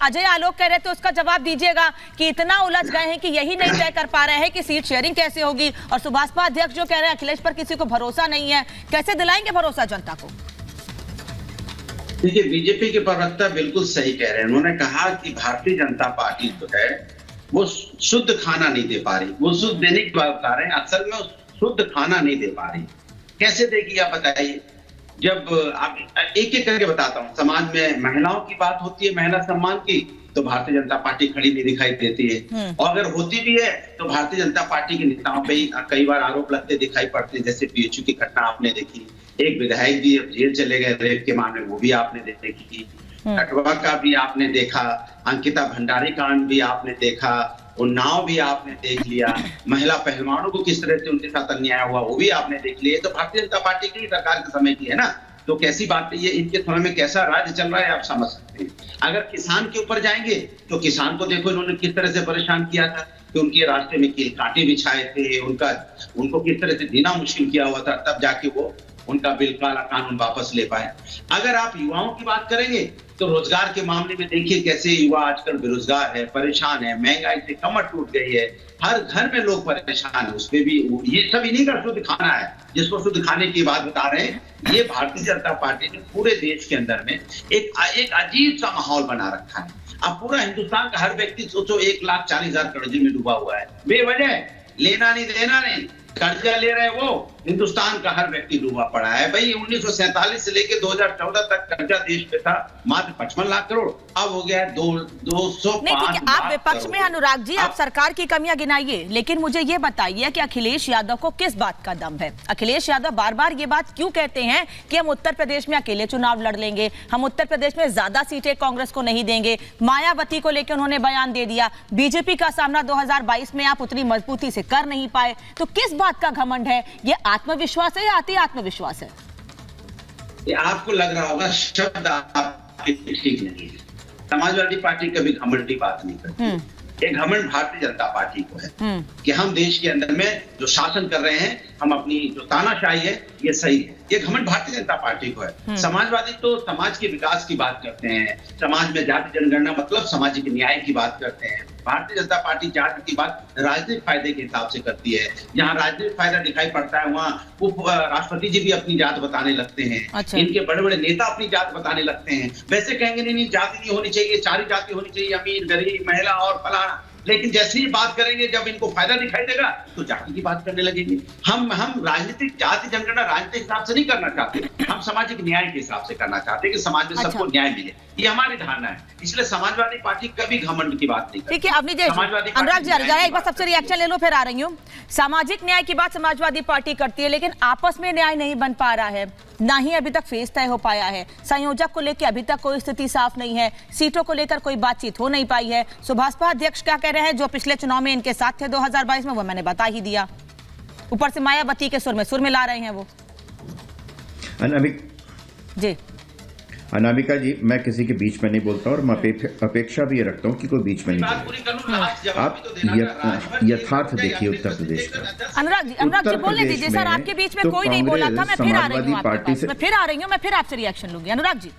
अजय आलोक कह रहे थे उसका जवाब दीजिएगा कि इतना उलझ गए हैं कि यही नहीं तय कर पा रहे हैं कि सीट शेयरिंग कैसे होगी, और सुभाषपा अध्यक्ष जो कह रहे हैं अखिलेश पर किसी को भरोसा नहीं है, कैसे दिलाएंगे भरोसा जनता को? देखिए, बीजेपी के प्रवक्ता बिल्कुल सही कह रहे हैं। उन्होंने कहा कि भारतीय जनता पार्टी जो है वो शुद्ध खाना नहीं दे पा रही, वो शुद्ध देने की बात बता रहे हैं, असल में शुद्ध खाना नहीं दे पा रही। कैसे देगी आप बताइए? जब आप एक एक करके बताता हूँ, समाज में महिलाओं की बात होती है, महिला सम्मान की, तो भारतीय जनता पार्टी खड़ी नहीं दिखाई देती है, और अगर होती भी है तो भारतीय जनता पार्टी के नेताओं पे ही कई बार आरोप लगते दिखाई पड़ते हैं। जैसे पीएचयू की घटना आपने देखी, एक विधायक भी जेल चले गए रेप के मामले, वो भी आपने देखी, कठुआ का भी आपने देखा, अंकिता भंडारी कांड भी आपने देखा, उन्नाव भी आपने देख लिया, महिला पहलवानों को किस तरह से उनके साथ अन्याय हुआ वो भी आपने देख लिया। तो भारतीय जनता पार्टी की सरकार के समय की है ना, तो कैसी बात है ये, इनके समय में कैसा राज्य चल रहा है आप समझ सकते हैं। अगर किसान के ऊपर जाएंगे तो किसान को देखो इन्होंने किस तरह से परेशान किया था कि उनके रास्ते में कील कांटे बिछाए थे, उनको किस तरह से जीना मुश्किल किया हुआ था, तब जाके वो उनका बिल काला कानून वापस ले पाए। अगर आप युवाओं की बात करेंगे तो रोजगार के मामले में देखिए कैसे युवा आजकल बेरोजगार है, परेशान है, महंगाई से कमर टूट गई है, हर घर में लोग परेशान है। उसमें भी ये सब इन्हीं का शुद्ध खाना है, जिसको शुद्ध खाने की बात बता रहे हैं। ये भारतीय जनता पार्टी ने पूरे देश के अंदर में एक अजीब सा माहौल बना रखा है। अब पूरा हिंदुस्तान का हर व्यक्ति सोचो 1,40,000 कर्जे में डूबा हुआ है, बेवजह, लेना नहीं देना नहीं, कर्जा ले रहे वो हिंदुस्तान का हर व्यक्ति डूबा पड़ा है। भाई 1947 से लेकर 2014 तक कर्जा देश पे था मात्र 55 लाख करोड़, अब हो गया है 205 लाख। आप विपक्ष में अनुराग जी, आप सरकार की कमियां गिनाइए, लेकिन मुझे ये बताइए कि अखिलेश यादव को किस बात का दम है? अखिलेश यादव बार बार ये बात क्यों कहते हैं कि हम उत्तर प्रदेश में अकेले चुनाव लड़ लेंगे, हम उत्तर प्रदेश में ज्यादा सीटें कांग्रेस को नहीं देंगे। मायावती को लेकर उन्होंने बयान दे दिया, बीजेपी का सामना 2022 में आप उतनी मजबूती से कर नहीं पाए। तो किस बात का घमंड है? ये आत्मविश्वास है या अति आत्मविश्वास है? ये आपको लग रहा होगा शब्द आपके ठीक नहीं है। समाजवादी पार्टी कभी घमंड की बात नहीं करती। एक घमंड भारतीय जनता पार्टी को है कि हम देश के अंदर में जो शासन कर रहे हैं, हम अपनी जो तानाशाही है ये सही है, ये घमंड भारतीय जनता पार्टी को है। समाजवादी तो समाज के विकास की बात करते हैं, समाज में जाति जनगणना मतलब सामाजिक न्याय की बात करते हैं। भारतीय जनता पार्टी जाति की बात राजनीतिक फायदे के हिसाब से करती है। जहां राजनीतिक फायदा दिखाई पड़ता है वहां उप राष्ट्रपति जी भी अपनी जात बताने लगते हैं। अच्छा। इनके बड़े बड़े नेता अपनी जात बताने लगते हैं। वैसे कहेंगे नहीं जाति नहीं होनी चाहिए, सारी जाति होनी चाहिए, अमीर गरीब महिला और फलाना, लेकिन जैसे ही बात करेंगे जब इनको फायदा दिखाई देगा तो जाति की बात करने लगेंगे। हम राजनीतिक जाति जनगणना राजनीतिक हिसाब से नहीं करना चाहते, हम सामाजिक न्याय के हिसाब से करना चाहते हैं कि समाज में सबको न्याय मिले, ये हमारी धारणा है। इसलिए समाजवादी पार्टी कभी घमंड की बात नहीं करती। ठीक है, अपनी अनुराग जी एक बार सबसे रिएक्शन ले लो, फिर आ रही हूँ। सामाजिक न्याय की बात समाजवादी पार्टी करती है, लेकिन आपस में न्याय नहीं बन पा रहा है, ना ही अभी तक फेस तय हो पाया है। संयोजक को लेकर अभी तक कोई स्थिति साफ नहीं है, सीटों को लेकर कोई बातचीत हो नहीं पाई है। सुभाषपा अध्यक्ष क्या कह रहे हैं, जो पिछले चुनाव में इनके साथ थे 2022 में, वो मैंने बता ही दिया। ऊपर से मायावती के सुर में ला रहे हैं वो। जी अनामिका जी, मैं किसी के बीच में नहीं बोलता और मैं अपेक्षा भी रखता हूँ कि कोई बीच में नहीं बोलता। आप यथार्थ देखिए उत्तर प्रदेश का। अनुराग जी बोलने दीजिए सर, आपके बीच में कोई नहीं बोला था। मैं फिर आ रही हूँ, मैं फिर आपसे रिएक्शन लूंगी। अनुराग जी।